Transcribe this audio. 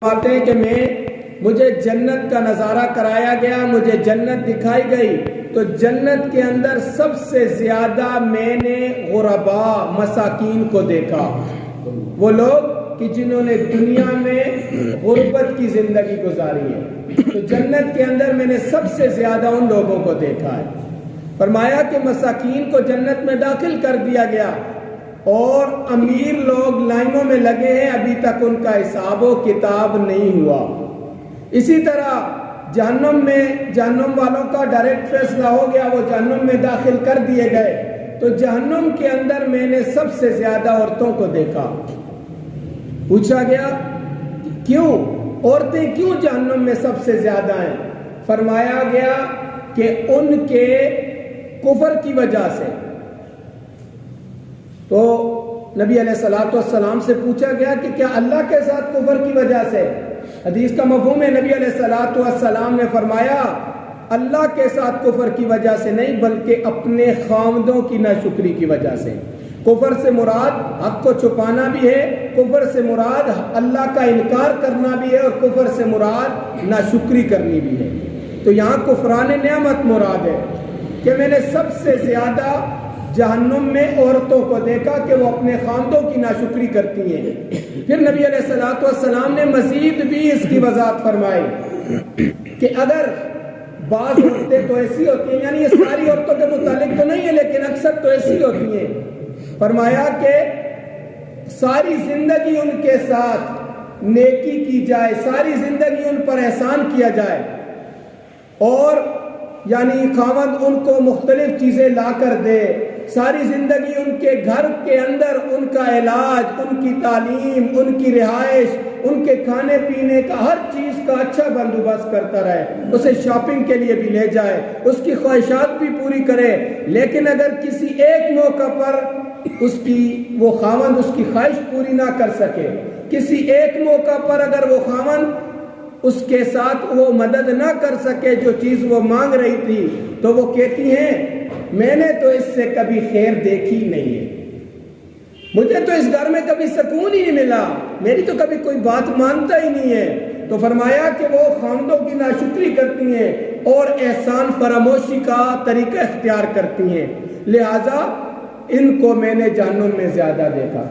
فرماتے ہیں کہ مجھے جنت کا نظارہ کرایا گیا، مجھے جنت دکھائی گئی تو جنت کے اندر سب سے زیادہ میں نے غربا مساکین کو دیکھا، وہ لوگ کہ جنہوں نے دنیا میں غربت کی زندگی گزاری ہے، تو جنت کے اندر میں نے سب سے زیادہ ان لوگوں کو دیکھا ہے۔ فرمایا کہ مساکین کو جنت میں داخل کر دیا گیا اور امیر لوگ لائنوں میں لگے ہیں، ابھی تک ان کا حساب و کتاب نہیں ہوا۔ اسی طرح جہنم والوں کا ڈائریکٹ فیصلہ ہو گیا، وہ جہنم میں داخل کر دیے گئے، تو جہنم کے اندر میں نے سب سے زیادہ عورتوں کو دیکھا۔ پوچھا گیا کیوں عورتیں کیوں جہنم میں سب سے زیادہ ہیں؟ فرمایا گیا کہ ان کے کفر کی وجہ سے۔ تو نبی علیہ الصلوۃ والسلام سے پوچھا گیا کہ کیا اللہ کے ساتھ کفر کی وجہ سے؟ حدیث کا مفہوم ہے، نبی علیہ الصلوۃ والسلام نے فرمایا اللہ کے ساتھ کفر کی وجہ سے نہیں، بلکہ اپنے خاوندوں کی ناشکری کی وجہ سے۔ کفر سے مراد حق کو چھپانا بھی ہے، کفر سے مراد اللہ کا انکار کرنا بھی ہے، اور کفر سے مراد ناشکری کرنی بھی ہے۔ تو یہاں کفران نعمت مراد ہے کہ میں نے سب سے زیادہ جہنم میں عورتوں کو دیکھا کہ وہ اپنے خاوندوں کی ناشکری کرتی ہیں۔ پھر نبی علیہ الصلوۃ والسلام نے مزید بھی اس کی وضاحت فرمائی کہ اگر بعض عورتیں تو ایسی ہوتی ہیں، یعنی یہ ساری عورتوں کے متعلق تو نہیں ہے لیکن اکثر تو ایسی ہوتی ہیں، فرمایا کہ ساری زندگی ان کے ساتھ نیکی کی جائے، ساری زندگی ان پر احسان کیا جائے، اور یعنی خاوند ان کو مختلف چیزیں لا کر دے، ساری زندگی ان کے گھر کے اندر ان کا علاج، ان کی تعلیم، ان کی رہائش، ان کے کھانے پینے کا ہر چیز کا اچھا بندوبست کرتا رہے، اسے شاپنگ کے لیے بھی لے جائے، اس کی خواہشات بھی پوری کرے، لیکن اگر کسی ایک موقع پر وہ خاوند اس کی خواہش پوری نہ کر سکے، کسی ایک موقع پر اگر وہ خاوند اس کے ساتھ وہ مدد نہ کر سکے جو چیز وہ مانگ رہی تھی، تو وہ کہتی ہیں میں نے تو اس سے کبھی خیر دیکھی نہیں ہے، مجھے تو اس گھر میں کبھی سکون ہی نہیں ملا، میری تو کبھی کوئی بات مانتا ہی نہیں ہے۔ تو فرمایا کہ وہ خاوندوں کی ناشکری کرتی ہیں اور احسان فراموشی کا طریقہ اختیار کرتی ہیں، لہذا ان کو میں نے جہنم میں زیادہ دیکھا۔